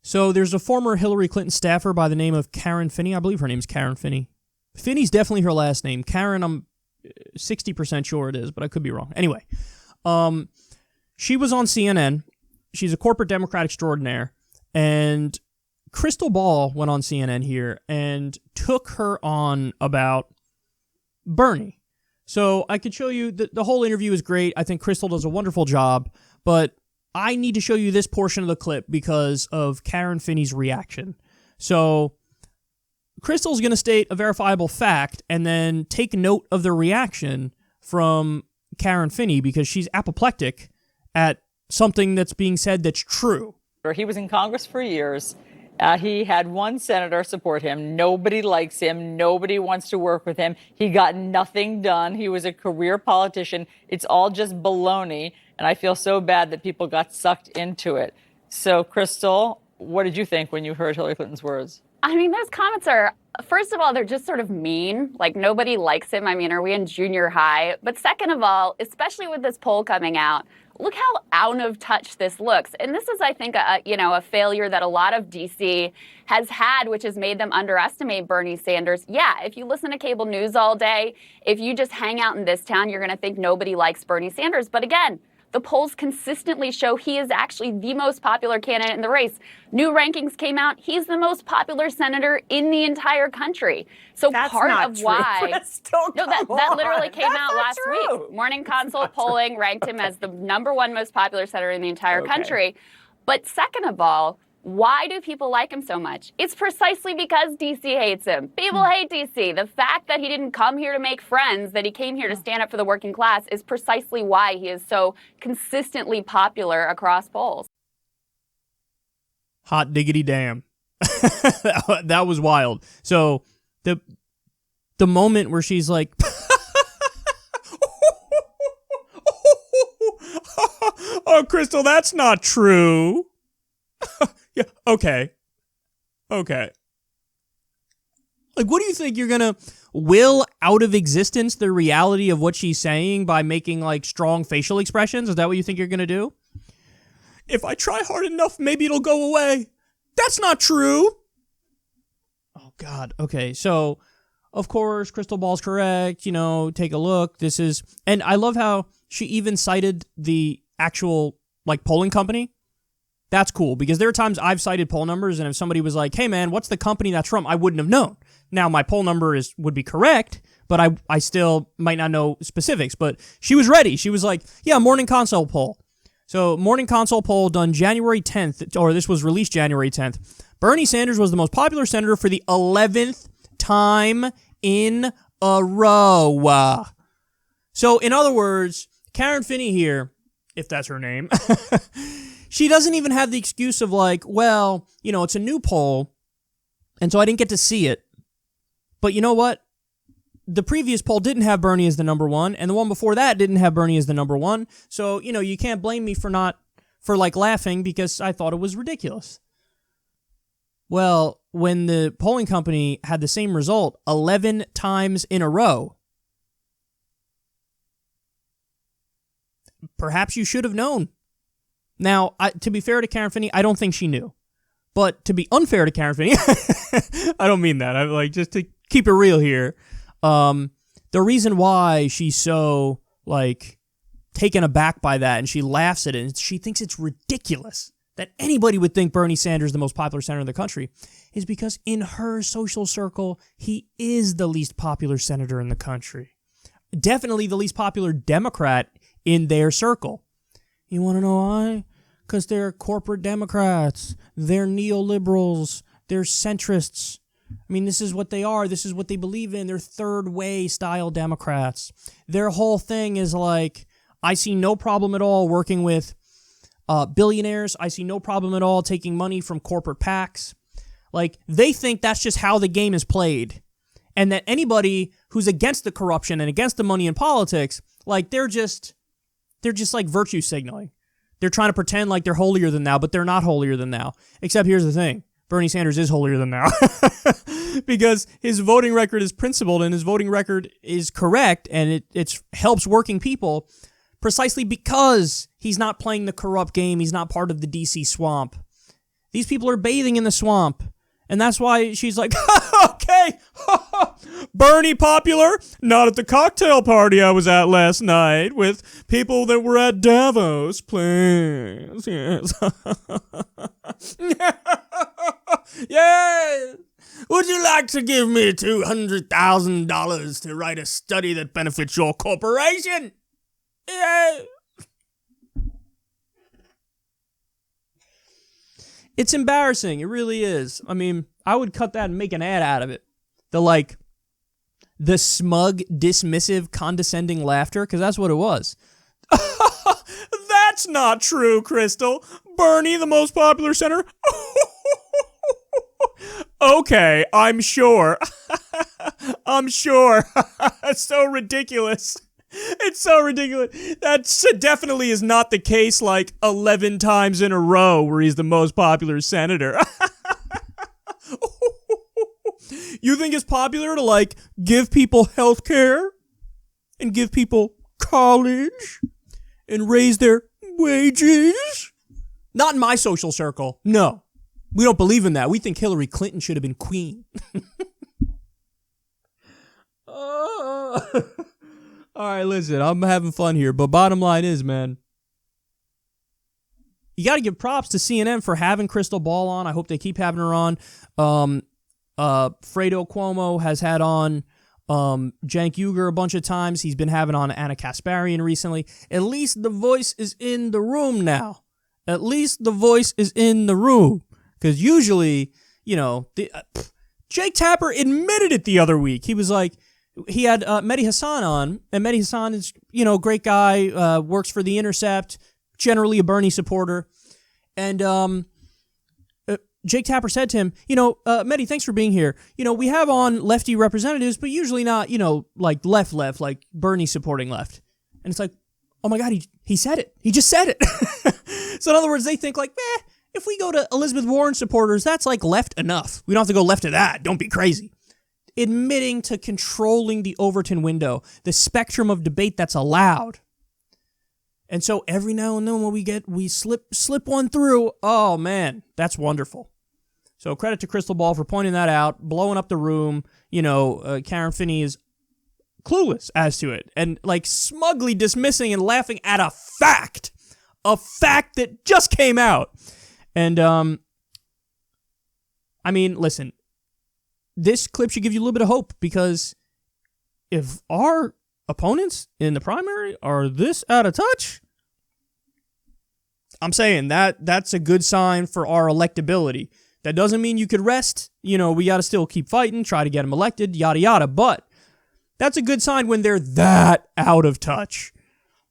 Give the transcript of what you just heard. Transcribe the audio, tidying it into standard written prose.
So there's a former Hillary Clinton staffer by the name of Karen Finney. I believe her name's Karen Finney. Finney's definitely her last name. Karen, I'm 60% sure it is, but I could be wrong. Anyway, she was on CNN. She's a corporate Democrat extraordinaire. And Crystal Ball went on CNN here and took her on about Bernie. So I could show you, the whole interview is great. I think Crystal does a wonderful job, but I need to show you this portion of the clip because of Karen Finney's reaction. So Crystal's going to state a verifiable fact and then take note of the reaction from Karen Finney because she's apoplectic at something that's being said that's true. He was in Congress for years. He had one senator support him. Nobody likes him. Nobody wants to work with him. He got nothing done. He was a career politician. It's all just baloney. And I feel so bad that people got sucked into it. So, Crystal, what did you think when you heard Hillary Clinton's words? I mean, those comments are, first of all, they're just sort of mean. Like, nobody likes him. I mean, are we in junior high? But second of all, especially with this poll coming out, look how out of touch this looks. And this is, I think, a failure that a lot of D.C. has had, which has made them underestimate Bernie Sanders. Yeah, if you listen to cable news all day, if you just hang out in this town, you're going to think nobody likes Bernie Sanders. But again, the polls consistently show he is actually the most popular candidate in the race. New rankings came out. He's the most popular senator in the entire country. So that's part not of true. why... that literally came out last true. week. Morning Consult polling ranked him as the #1 most popular senator in the entire country. But second of all, why do people like him so much? It's precisely because D.C. hates him. People hate D.C. The fact that he didn't come here to make friends, that he came here to stand up for the working class, is precisely why he is so consistently popular across polls. Hot diggity damn. That was wild. So the moment where she's like, oh, Crystal, that's not true. Yeah, okay. Like, what do you think? You're gonna will out of existence the reality of what she's saying by making, like, strong facial expressions? Is that what you think you're gonna do? If I try hard enough, maybe it'll go away. That's not true. Oh, God. Okay, so, of course, Crystal Ball's correct. You know, take a look. This is... And I love how she even cited the actual, like, polling company. That's cool, because there are times I've cited poll numbers, and if somebody was like, hey, man, what's the company that's from? I wouldn't have known. Now, my poll number would be correct, but I still might not know specifics. But she was ready. She was like, yeah, Morning Consult poll. So, Morning Consult poll done January 10th, or this was released January 10th. Bernie Sanders was the most popular senator for the 11th time in a row. So, in other words, Karen Finney here, if that's her name... She doesn't even have the excuse of, like, well, you know, it's a new poll, and so I didn't get to see it. But you know what? The previous poll didn't have Bernie as the #1, and the one before that didn't have Bernie as the #1. So, you know, you can't blame me for laughing because I thought it was ridiculous. Well, when the polling company had the same result 11 times in a row, perhaps you should have known. Now, to be fair to Karen Finney, I don't think she knew. But to be unfair to Karen Finney, I don't mean that. I'm like, just to keep it real here. The reason why she's so, like, taken aback by that and she laughs at it and she thinks it's ridiculous that anybody would think Bernie Sanders is the most popular senator in the country is because in her social circle, he is the least popular senator in the country. Definitely the least popular Democrat in their circle. You want to know why? Because they're corporate Democrats. They're neoliberals. They're centrists. I mean, this is what they are. This is what they believe in. They're third-way style Democrats. Their whole thing is like, I see no problem at all working with billionaires. I see no problem at all taking money from corporate PACs. Like, they think that's just how the game is played. And that anybody who's against the corruption and against the money in politics, like, they're just like virtue signaling. They're trying to pretend like they're holier than thou, but they're not holier than thou. Except here's the thing. Bernie Sanders is holier than thou. Because his voting record is principled and his voting record is correct and it helps working people precisely because he's not playing the corrupt game. He's not part of the DC swamp. These people are bathing in the swamp. And that's why she's like, okay, Bernie popular? Not at the cocktail party I was at last night with people that were at Davos, please. Yes. Yeah. Would you like to give me $200,000 to write a study that benefits your corporation? Yeah. It's embarrassing. It really is. I mean, I would cut that and make an ad out of it. The smug, dismissive, condescending laughter, because that's what it was. That's not true, Crystal. Bernie, the most popular senator. Okay, I'm sure. I'm sure. It's so ridiculous. It's so ridiculous. That definitely is not the case like 11 times in a row where he's the most popular senator. You think it's popular to, like, give people health care and give people college and raise their wages? Not in my social circle. No. We don't believe in that. We think Hillary Clinton should have been queen. All right, listen, I'm having fun here, but bottom line is, man, you got to give props to CNN for having Crystal Ball on. I hope they keep having her on. Fredo Cuomo has had on Cenk Uygur a bunch of times. He's been having on Anna Kasparian recently. At least the voice is in the room now. At least the voice is in the room. Because usually, you know, Jake Tapper admitted it the other week. He was like, he had Mehdi Hassan on, and Mehdi Hassan is, you know, a great guy, works for The Intercept, generally a Bernie supporter. And Jake Tapper said to him, you know, Mehdi, thanks for being here. You know, we have on lefty representatives, but usually not, you know, like left, like Bernie supporting left. And it's like, oh my God, he said it. He just said it. So in other words, they think like, if we go to Elizabeth Warren supporters, that's like left enough. We don't have to go left to that. Don't be crazy. Admitting to controlling the Overton window, the spectrum of debate that's allowed. And so every now and then when we slip one through, oh man, that's wonderful. So credit to Crystal Ball for pointing that out, blowing up the room. You know, Karen Finney is clueless as to it and like smugly dismissing and laughing at a fact that just came out. And, I mean, listen, this clip should give you a little bit of hope because if our opponents in the primary are this out of touch, I'm saying that's a good sign for our electability. That doesn't mean you could rest. You know, we got to still keep fighting, try to get them elected, yada, yada. But that's a good sign when they're that out of touch.